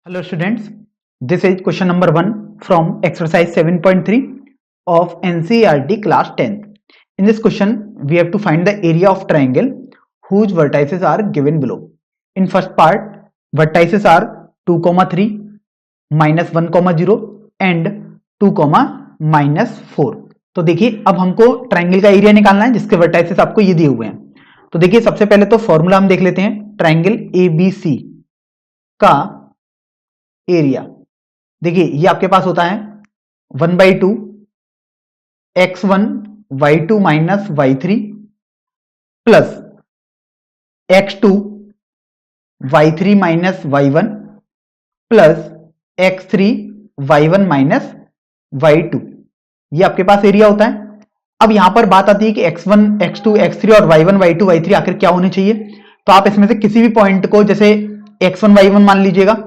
Hello students, this is question number 1 from exercise 7.3 of NCERT class 10. In this question, we have to find the area of triangle whose vertices are given below. In first part, vertices are 2, 3, minus 1, 0 and 2, minus 4. तो देखिए अब हमको triangle का area निकालना है जिसके vertices आपको ये दिए हुए हैं. तो देखिए सबसे पहले तो फॉर्मूला हम देख लेते हैं. ट्राइंगल ABC का एरिया देखिए ये आपके पास होता है 1/2 x1 y2 minus y3 plus x2 y3 minus y1 plus x3 y1 minus y2. ये आपके पास एरिया होता है. अब यहां पर बात आती है कि x1 x2 x3 और y1 y2 y3 आखिर क्या होने चाहिए. तो आप इसमें से किसी भी पॉइंट को जैसे x1 y1 मान लीजिएगा,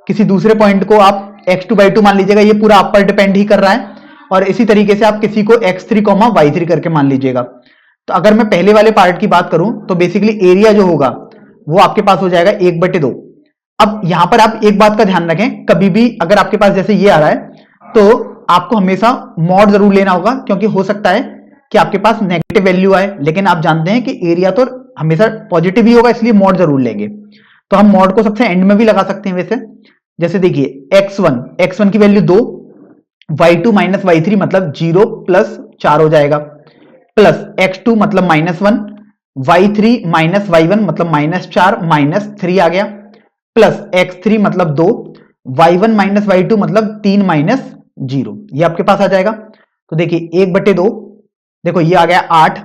किसी दूसरे पॉइंट को आप x2 y2 मान लीजिएगा. ये पूरा आप पर डिपेंड ही कर रहा है. और इसी तरीके से आप किसी को x3 y3 करके मान लीजिएगा. तो अगर मैं पहले वाले पार्ट की बात करूं तो बेसिकली एरिया जो होगा वो आपके पास हो जाएगा 1/2. अब यहां पर आप एक बात का ध्यान रखें, कभी भी अगर आपके पास जैसे ये आ रहा है तो आपको हमेशा मॉड जरूर लेना होगा, क्योंकि हो सकता है कि आपके पास नेगेटिव वैल्यू आए, लेकिन आप जानते हैं कि एरिया तो हमेशा पॉजिटिव ही होगा, इसलिए मॉड जरूर लेंगे. तो हम मॉड को सबसे एंड में भी लगा सकते हैं. वैसे जैसे देखिए x1 की वैल्यू 2, y2 माइनस y3 मतलब 0 प्लस 4 हो जाएगा, प्लस x2 मतलब -1, y3 माइनस y1 मतलब -4 माइनस 3 आ गया, प्लस x3 मतलब 2, y1 माइनस y2 मतलब 3 माइनस 0. ये आपके पास आ जाएगा. तो देखिए 1/2, देखो ये आ गया 8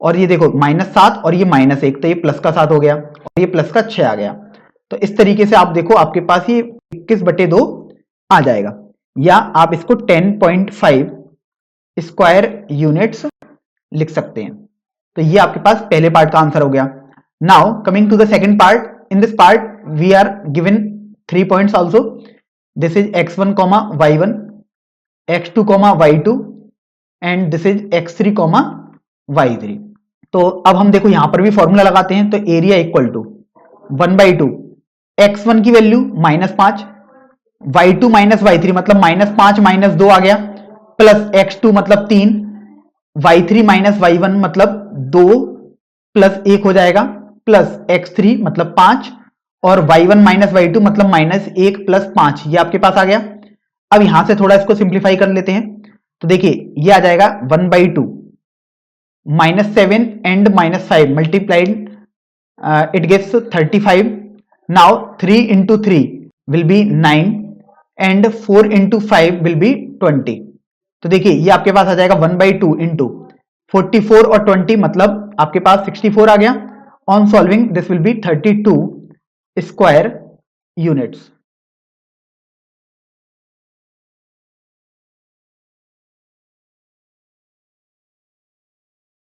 और ये देखो -7 और ये -1, तो ये प्लस का 7 हो गया और ये प्लस का 6 आ गया. तो इस तरीके से आप देखो आपके पास ये 21/2 आ जाएगा, या आप इसको 10.5 स्क्वायर यूनिट्स लिख सकते हैं. तो ये आपके पास पहले पार्ट का आंसर हो गया. Now coming to the second part. In this part we are given 3 points also. This is x1, y1, x2, y2 and this is x3, y3. तो अब हम देखो यहां पर भी फॉर्मूला लगाते हैं. तो एरिया इक्वल टू 1/2 x1 की वैल्यू -5, y2 माइनस y3 मतलब -5 -2 आ गया, प्लस x2 मतलब 3, y3 माइनस y1 मतलब 2 प्लस 1 हो जाएगा, प्लस x3 मतलब 5 और y1 माइनस y2 मतलब -1 प्लस 5. ये आपके पास आ गया. अब यहां से थोड़ा इसको सिंप्लीफाई कर लेते हैं. तो देखिए ये आ जाएगा 1/2 -7 and -5 multiplied it gives 35. Now 3 into 3 will be 9 and 4 into 5 will be 20. तो देखिए ये आपके पास आ जाएगा 1/2 into 44 और 20 मतलब आपके पास 64 आ गया. On solving this will be 32 square units.